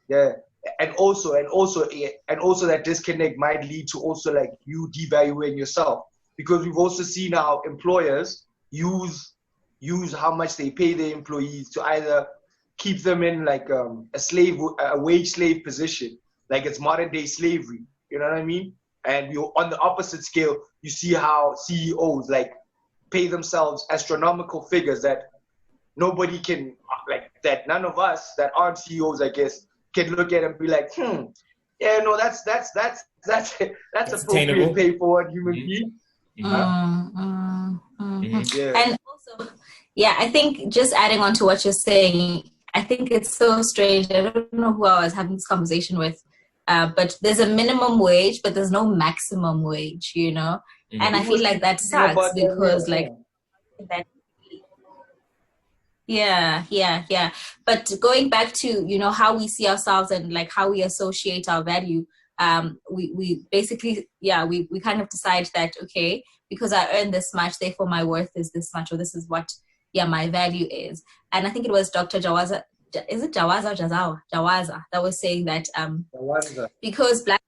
yeah. And also that disconnect might lead to also like you devaluing yourself, because we've also seen how employers use how much they pay their employees to either keep them in like a wage slave position, like it's modern day slavery. You know what I mean? And you on the opposite scale, you see how CEOs like pay themselves astronomical figures that nobody can, like, that none of us that aren't CEOs, I guess, can look at and be like, yeah, no, that's appropriate pay for a human being. Yeah. And also, yeah, I think just adding on to what you're saying, I think it's so strange. I don't know who I was having this conversation with, but there's a minimum wage, but there's no maximum wage, you know? And I feel like that sucks because like that. Yeah. But going back to, you know, how we see ourselves and like how we associate our value, we basically, we kind of decide that, okay, because I earn this much, therefore my worth is this much, or this is what, my value is. And I think it was Dr. Jawaza, is it Jawaza or Jazawa? Jawaza, that was saying that because Black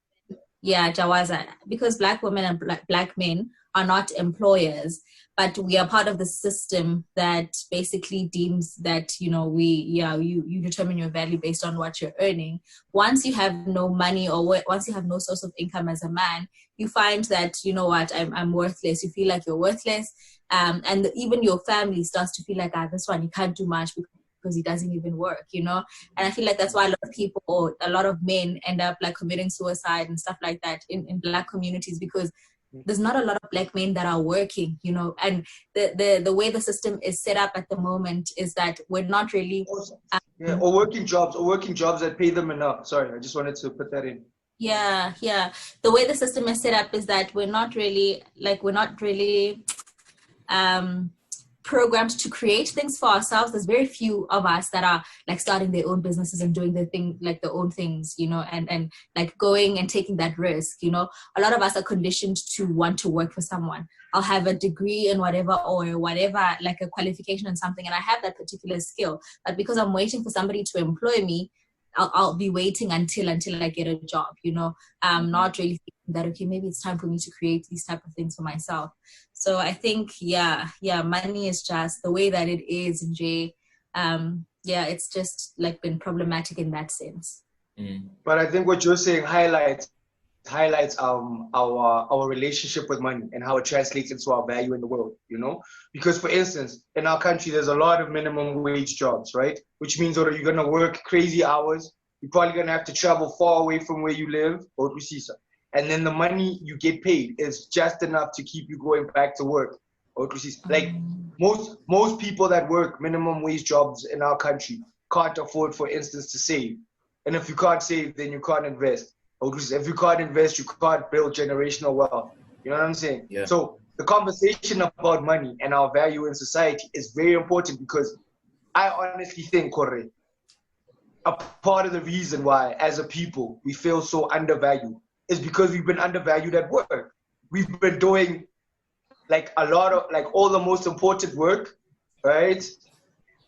women and black men are not employers, but we are part of the system that basically deems that, you know, you determine your value based on what you're earning. Once you have no money, or once you have no source of income as a man, you find that, you know what, I'm worthless. You feel like you're worthless. And even your family starts to feel like, this one, he can't do much because he doesn't even work, you know? And I feel like that's why a lot of people, or a lot of men, end up like committing suicide and stuff like that in Black communities, because there's not a lot of Black men that are working, you know, and the way the system is set up at the moment is that we're not really... or working jobs that pay them enough. Sorry, I just wanted to put that in. Yeah. The way the system is set up is that we're not really programmed to create things for ourselves. There's very few of us that are like starting their own businesses and doing their own things, you know, and like going and taking that risk, you know. A lot of us are conditioned to want to work for someone. I'll have a degree in whatever, like a qualification in something, and I have that particular skill, but because I'm waiting for somebody to employ me, I'll be waiting until I get a job, you know. Not really thinking that, okay, maybe it's time for me to create these type of things for myself. So I think, money is just the way that it is in J. It's just like been problematic in that sense. But I think what you're saying highlights our relationship with money and how it translates into our value in the world, you know? Because for instance, in our country, there's a lot of minimum wage jobs, right? Which means that you're gonna work crazy hours. You're probably gonna have to travel far away from where you live, or and then the money you get paid is just enough to keep you going back to work. Like most people that work minimum wage jobs in our country can't afford, for instance, to save. And if you can't save, then you can't invest. If you can't invest, you can't build generational wealth. You know what I'm saying? Yeah. So the conversation about money and our value in society is very important, because I honestly think, Corey, a part of the reason why, as a people, we feel so undervalued is because we've been undervalued at work. We've been doing like a lot of, like, all the most important work, right?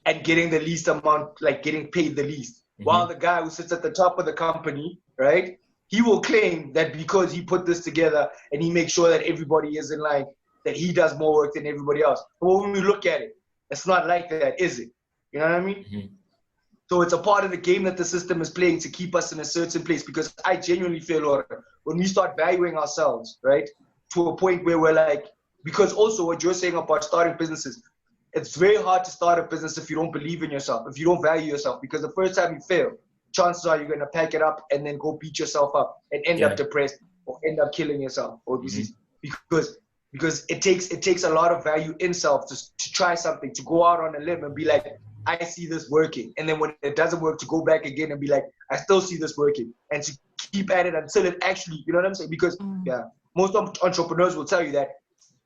And getting the least amount, like getting paid the least. While the guy who sits at the top of the company, right? He will claim that because he put this together and he makes sure that everybody is in line, that he does more work than everybody else. But when we look at it, it's not like that, is it? You know what I mean? So it's a part of the game that the system is playing to keep us in a certain place, because I genuinely feel, or when we start valuing ourselves, right, to a point where we're like, because also what you're saying about starting businesses, it's very hard to start a business if you don't believe in yourself, if you don't value yourself, because the first time you fail, chances are you're going to pack it up and then go beat yourself up and end up depressed or end up killing yourself, or because it takes a lot of value in self to try something, to go out on a limb and be like, I see this working. And then when it doesn't work, to go back again and be like, I still see this working. And to keep at it until it actually, you know what I'm saying? Because, most entrepreneurs will tell you that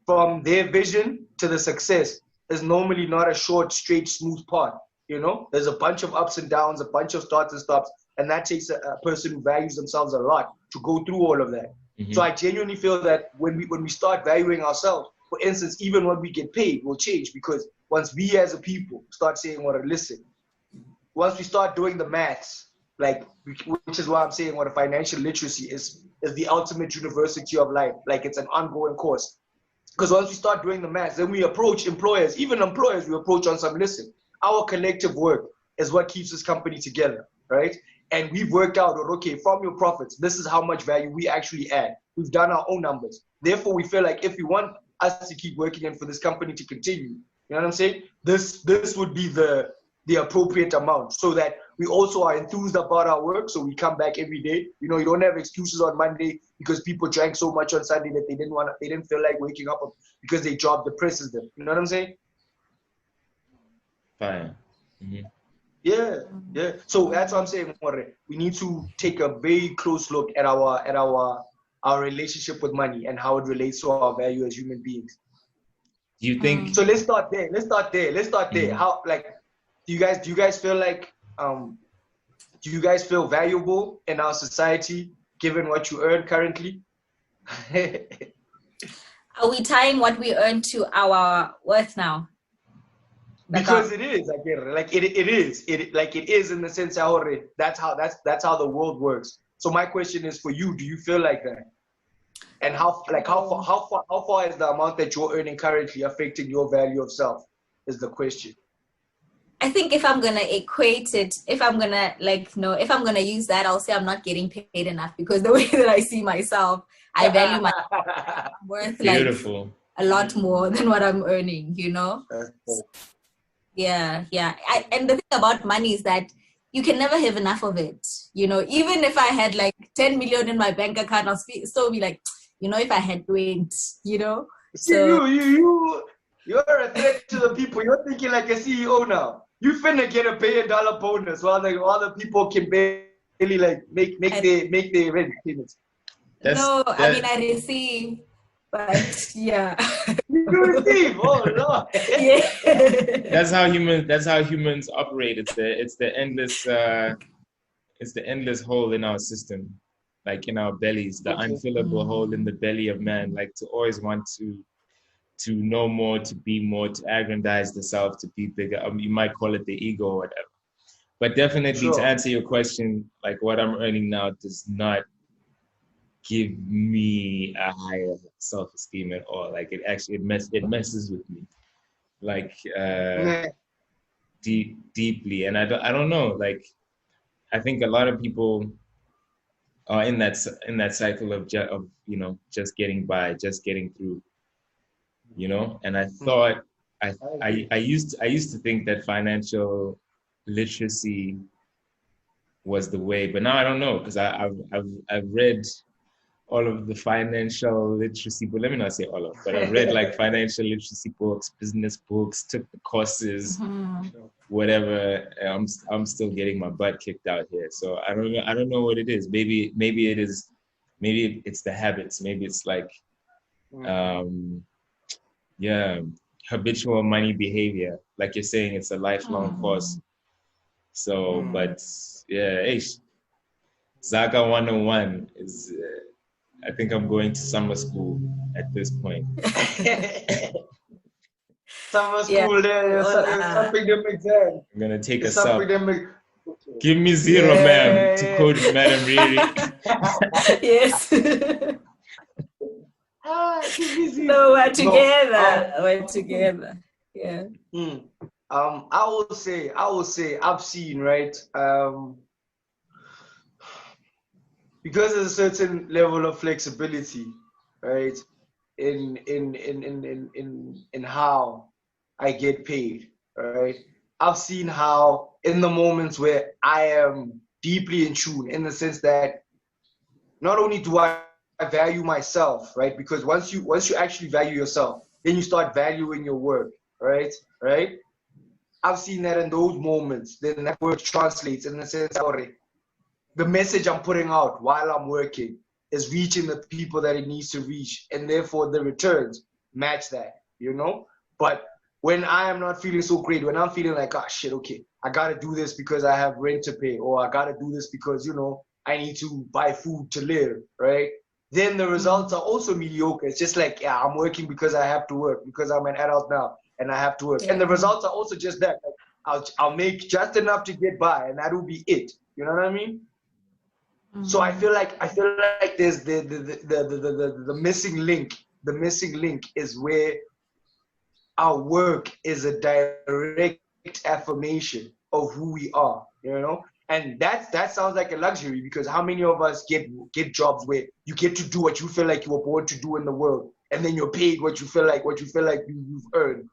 from their vision to the success is normally not a short, straight, smooth path. You know, there's a bunch of ups and downs, a bunch of starts and stops. And that takes a person who values themselves a lot to go through all of that. So I genuinely feel that when we start valuing ourselves, for instance, even when we get paid will change, because once we as a people start saying, well, listen, once we start doing the maths like, which is why I'm saying what a financial literacy is the ultimate university of life. Like, it's an ongoing course. Because once we start doing the maths, then we approach employers, even employers, we approach on some, listen, our collective work is what keeps this company together, right? And we've worked out, okay, from your profits, this is how much value we actually add. We've done our own numbers. Therefore, we feel like if we want us to keep working and for this company to continue, you know what I'm saying? This would be the appropriate amount, so that we also are enthused about our work, so we come back every day. You know, you don't have excuses on Monday because people drank so much on Sunday that they didn't feel like waking up because their job depresses them. You know what I'm saying? Fine. Mm-hmm. Yeah. So that's what I'm saying, More. We need to take a very close look at our relationship with money and how it relates to our value as human beings. Do you think? So let's start there. Mm-hmm. How, like, do you guys feel like do you guys feel valuable in our society given what you earn currently? Are we tying what we earn to our worth now? Because it is, I get it. Like it is in the sense that that's how the world works. So my question is for you: do you feel like that? And how far is the amount that you're earning currently affecting your value of self? Is the question. I think if I'm gonna equate it, if I'm gonna use that, I'll say I'm not getting paid enough, because the way that I see myself, I value my worth Beautiful. like a lot more than what I'm earning. You know. Yeah. And the thing about money is that you can never have enough of it. You know, even if I had like 10 million in my bank account, I'll still be like, you know, if I had 20, you know. So you're a threat to the people. You're thinking like a CEO now. You finna get $1 billion bonus while the people can barely like make their rent payments. I mean, I receive, but yeah. You receive? Oh Lord. Yeah. That's how humans operate. It's the endless hole in our system, like in our bellies, the unfillable hole in the belly of man, like to always want to know more, to be more, to aggrandize the self, to be bigger. You might call it the ego or whatever. But definitely, to answer your question, like what I'm earning now does not give me a higher self-esteem at all. Like it messes with me, like deeply. And I don't know. Like I think a lot of people are in that cycle of you know, just getting by, just getting through. You know, and I thought I used to think that financial literacy was the way, but now I don't know, because I've read all of the financial literacy, but let me not say all of, but I've read like financial literacy books, business books, took the courses, whatever. I'm still getting my butt kicked out here, so I don't know what it is. Maybe it's the habits. Maybe it's like habitual money behavior. Like you're saying, it's a lifelong course. So, but yeah, Zaga 101 is, I think I'm going to summer school at this point. Summer school, something them exam. I'm going to take a sub. Give me 0, ma'am, to quote Madam Riri. Yes. No, we're together. We're together. Yeah. I will say, I've seen, right? Because there's a certain level of flexibility, right? In how I get paid, right? I've seen how in the moments where I am deeply in tune, in the sense that not only do I value myself, right? Because once you actually value yourself, then you start valuing your work, right? I've seen that in those moments, then that work translates in the sense that the message I'm putting out while I'm working is reaching the people that it needs to reach, and therefore the returns match that, you know? But when I am not feeling so great, when I'm feeling like, oh shit, okay, I gotta do this because I have rent to pay, or I gotta do this because, you know, I need to buy food to live, right? Then the results are also mediocre. It's just like, yeah, I'm working because I have to work, because I'm an adult now and I have to work. Yeah. And the results are also just that. Like, I'll make just enough to get by, and that will be it. You know what I mean? So I feel like there's the missing link. The missing link is where our work is a direct affirmation of who we are, you know? And that sounds like a luxury, because how many of us get jobs where you get to do what you feel like you were born to do in the world, and then you're paid what you feel like you've earned,